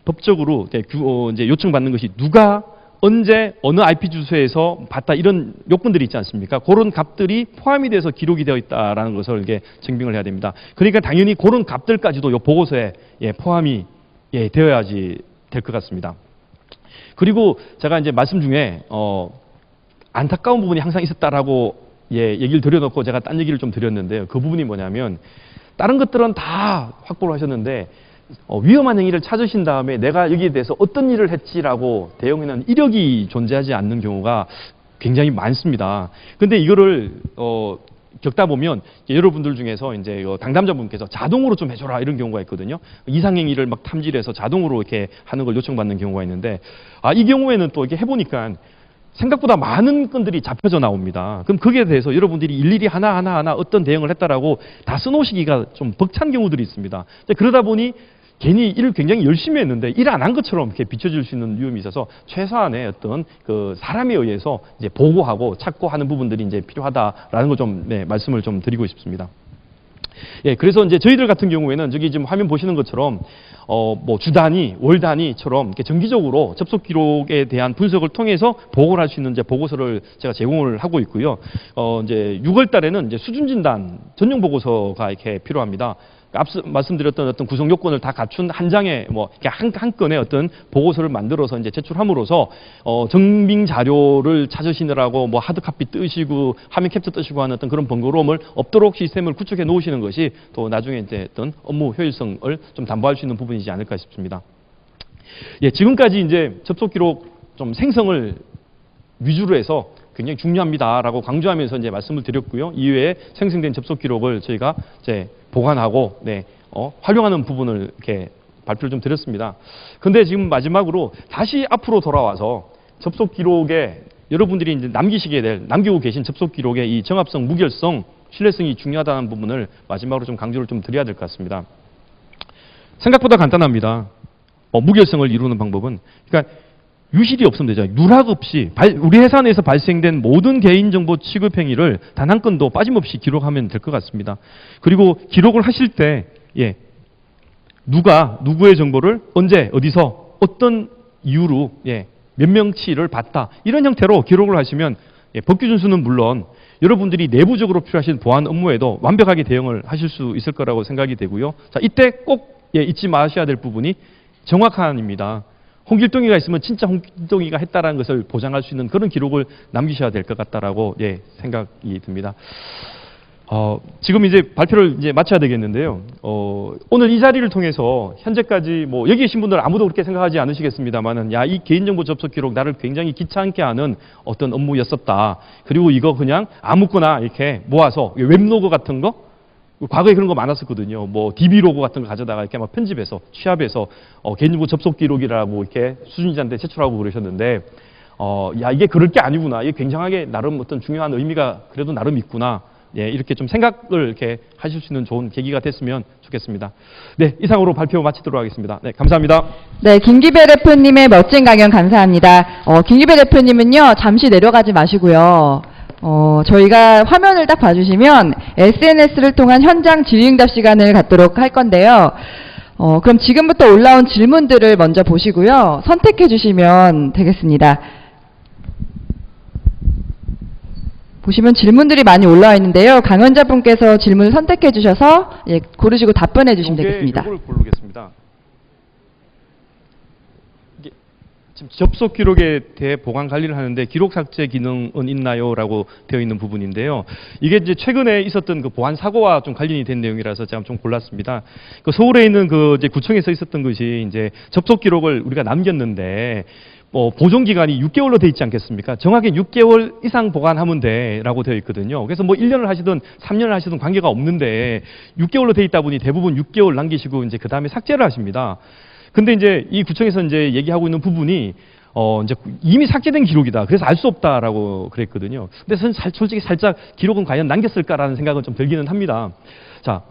[SPEAKER 1] 법적으로 이제 요청받는 것이 누가 언제 어느 IP 주소에서 받다 이런 요건들이 있지 않습니까? 그런 값들이 포함이 돼서 기록이 되어 있다라는 것을 이게 증빙을 해야 됩니다. 그러니까 당연히 그런 값들까지도 요 보고서에 포함이 되어야지 될 것 같습니다. 그리고 제가 이제 말씀 중에 안타까운 부분이 항상 있었다라고 얘기를 드려놓고 제가 딴 얘기를 좀 드렸는데요. 그 부분이 뭐냐면 다른 것들은 다 확보를 하셨는데 위험한 행위를 찾으신 다음에 내가 여기에 대해서 어떤 일을 했지라고 대응하는 이력이 존재하지 않는 경우가 굉장히 많습니다. 근데 이거를 겪다 보면 여러분들 중에서 이제 당담자분께서 자동으로 좀 해줘라 이런 경우가 있거든요. 이상행위를 막 탐지해서 자동으로 이렇게 하는 걸 요청받는 경우가 있는데, 이 경우에는 또 이렇게 해보니까 생각보다 많은 건들이 잡혀져 나옵니다. 그럼 거기에 대해서 여러분들이 일일이 하나하나 어떤 대응을 했다라고 다 써놓으시기가 좀 벅찬 경우들이 있습니다. 그러다 보니 괜히 일을 굉장히 열심히 했는데 일 안 한 것처럼 이렇게 비춰질 수 있는 위험이 있어서 최소한의 어떤 사람에 의해서 이제 보고하고 찾고 하는 부분들이 이제 필요하다라는 걸 좀 말씀을 좀 드리고 싶습니다. 그래서 이제 저희들 같은 경우에는 저기 지금 화면 보시는 것처럼 뭐 주 단위, 월 단위처럼 이렇게 정기적으로 접속 기록에 대한 분석을 통해서 보고를 할 수 있는 이제 보고서를 제가 제공을 하고 있고요. 이제 6월 달에는 이제 수준 진단 전용 보고서가 이렇게 필요합니다. 앞서 말씀드렸던 어떤 구성 요건을 다 갖춘 한 장의 뭐 한 건의 어떤 보고서를 만들어서 이제 제출함으로써 증빙 자료를 찾으시느라고 뭐 하드카피 뜨시고 화면 캡처 뜨시고 하는 어떤 그런 번거로움을 없도록 시스템을 구축해 놓으시는 것이 또 나중에 이제 어떤 업무 효율성을 좀 담보할 수 있는 부분이지 않을까 싶습니다. 예, 지금까지 이제 접속 기록 좀 생성을 위주로 해서 굉장히 중요합니다라고 강조하면서 이제 말씀을 드렸고요. 이외에 생성된 접속 기록을 저희가 이제 보관하고 활용하는 부분을 이렇게 발표를 좀 드렸습니다. 근데 지금 마지막으로 다시 앞으로 돌아와서 접속 기록에 여러분들이 이제 남기고 계신 접속 기록의 이 정합성, 무결성, 신뢰성이 중요하다는 부분을 마지막으로 좀 강조를 좀 드려야 될 것 같습니다. 생각보다 간단합니다. 무결성을 이루는 방법은 그러니까 유실이 없으면 되죠. 누락 없이 우리 회사 내에서 발생된 모든 개인정보 취급 행위를 단 한 건도 빠짐없이 기록하면 될 것 같습니다. 그리고 기록을 하실 때 누가 누구의 정보를 언제 어디서 어떤 이유로 몇 명치를 받다 이런 형태로 기록을 하시면 법규 준수는 물론 여러분들이 내부적으로 필요하신 보안 업무에도 완벽하게 대응을 하실 수 있을 거라고 생각이 되고요. 자, 이때 꼭 잊지 마셔야 될 부분이 정확한입니다. 홍길동이가 있으면 진짜 홍길동이가 했다라는 것을 보장할 수 있는 그런 기록을 남기셔야 될 것 같다라고 생각이 듭니다. 지금 이제 발표를 이제 마쳐야 되겠는데요. 오늘 이 자리를 통해서 현재까지 뭐 여기 계신 분들 아무도 그렇게 생각하지 않으시겠습니다만은 이 개인정보 접속 기록 나를 굉장히 귀찮게 하는 어떤 업무였었다. 그리고 이거 그냥 아무거나 이렇게 모아서 웹로그 같은 거 과거에 그런 거 많았었거든요. 뭐 DB 로고 같은 거 가져다가 이렇게 막 편집해서 취합해서 개인정보 접속 기록이라고 이렇게 수준자한테 제출하고 그러셨는데 이게 그럴 게 아니구나. 이게 굉장하게 나름 어떤 중요한 의미가 그래도 나름 있구나. 이렇게 좀 생각을 이렇게 하실 수 있는 좋은 계기가 됐으면 좋겠습니다. 네, 이상으로 발표 마치도록 하겠습니다. 네, 감사합니다.
[SPEAKER 2] 네, 김기배 대표님의 멋진 강연 감사합니다. 김기배 대표님은요, 잠시 내려가지 마시고요. 저희가 화면을 딱 봐주시면 SNS를 통한 현장 질의응답 시간을 갖도록 할 건데요. 그럼 지금부터 올라온 질문들을 먼저 보시고요. 선택해 주시면 되겠습니다. 보시면 질문들이 많이 올라와 있는데요. 강연자분께서 질문을 선택해 주셔서 고르시고 답변해 주시면 되겠습니다.
[SPEAKER 1] 이걸 고르겠습니다. 지금 접속 기록에 대해 보관 관리를 하는데 기록 삭제 기능은 있나요? 라고 되어 있는 부분인데요. 이게 이제 최근에 있었던 그 보안 사고와 좀 관련이 된 내용이라서 제가 좀 골랐습니다. 그 서울에 있는 그 이제 구청에서 있었던 것이 이제 접속 기록을 우리가 남겼는데 보존 기간이 6개월로 되어 있지 않겠습니까? 정확히 6개월 이상 보관하면 돼라고 되어 있거든요. 그래서 뭐 1년을 하시든 3년을 하시든 관계가 없는데 6개월로 되어 있다 보니 대부분 6개월 남기시고 이제 그 다음에 삭제를 하십니다. 근데 이제 이 구청에서 이제 얘기하고 있는 부분이 이제 이미 삭제된 기록이다. 그래서 알 수 없다라고 그랬거든요. 근데 저는 솔직히 살짝 기록은 과연 남겼을까라는 생각은 좀 들기는 합니다. 자,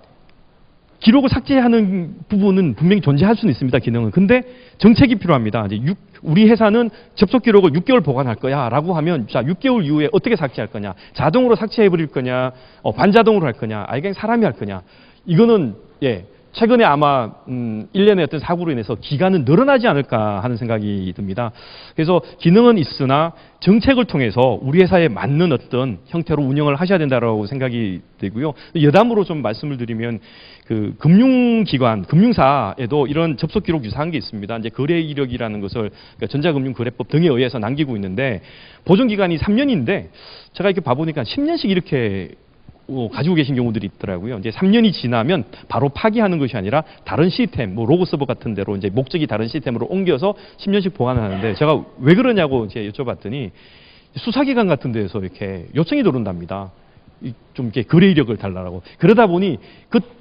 [SPEAKER 1] 기록을 삭제하는 부분은 분명히 존재할 수는 있습니다. 기능은. 근데 정책이 필요합니다. 이제 우리 회사는 접속 기록을 6개월 보관할 거야라고 하면 자 6개월 이후에 어떻게 삭제할 거냐? 자동으로 삭제해 버릴 거냐? 반자동으로 할 거냐? 그냥 사람이 할 거냐? 이거는 최근에 아마 1년의 어떤 사고로 인해서 기간은 늘어나지 않을까 하는 생각이 듭니다. 그래서 기능은 있으나 정책을 통해서 우리 회사에 맞는 어떤 형태로 운영을 하셔야 된다고 생각이 되고요. 여담으로 좀 말씀을 드리면 그 금융기관, 금융사에도 이런 접속 기록 유사한 게 있습니다. 이제 거래 이력이라는 것을 그러니까 전자금융거래법 등에 의해서 남기고 있는데 보존 기간이 3년인데 제가 이렇게 봐보니까 10년씩 이렇게 가지고 계신 경우들이 있더라고요. 이제 3년이 지나면 바로 파기하는 것이 아니라 다른 시스템, 뭐 로고 서버 같은 데로 이제 목적이 다른 시스템으로 옮겨서 10년씩 보관을 하는데 제가 왜 그러냐고 이제 여쭤봤더니 수사기관 같은 데에서 이렇게 요청이 들어온답니다. 좀 이렇게 거래 이력을 달라고. 그러다 보니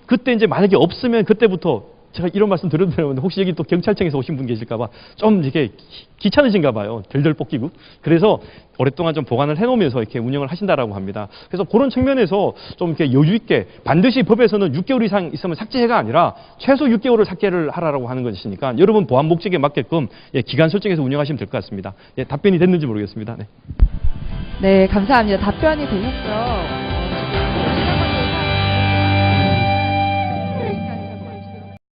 [SPEAKER 1] 그때 이제 만약에 없으면 그때부터 제가 이런 말씀 드려도 되는데 혹시 여기 또 경찰청에서 오신 분 계실까 봐 좀 이렇게 귀찮으신가 봐요. 덜덜 뽑기고. 그래서 오랫동안 좀 보관을 해놓으면서 이렇게 운영을 하신다라고 합니다. 그래서 그런 측면에서 좀 이렇게 여유 있게 반드시 법에서는 6개월 이상 있으면 삭제해가 아니라 최소 6개월을 삭제를 하라고 하는 것이니까 여러분 보안 목적에 맞게끔 기간 설정해서 운영하시면 될 것 같습니다. 답변이 됐는지 모르겠습니다.
[SPEAKER 2] 네, 감사합니다. 답변이 되셨죠?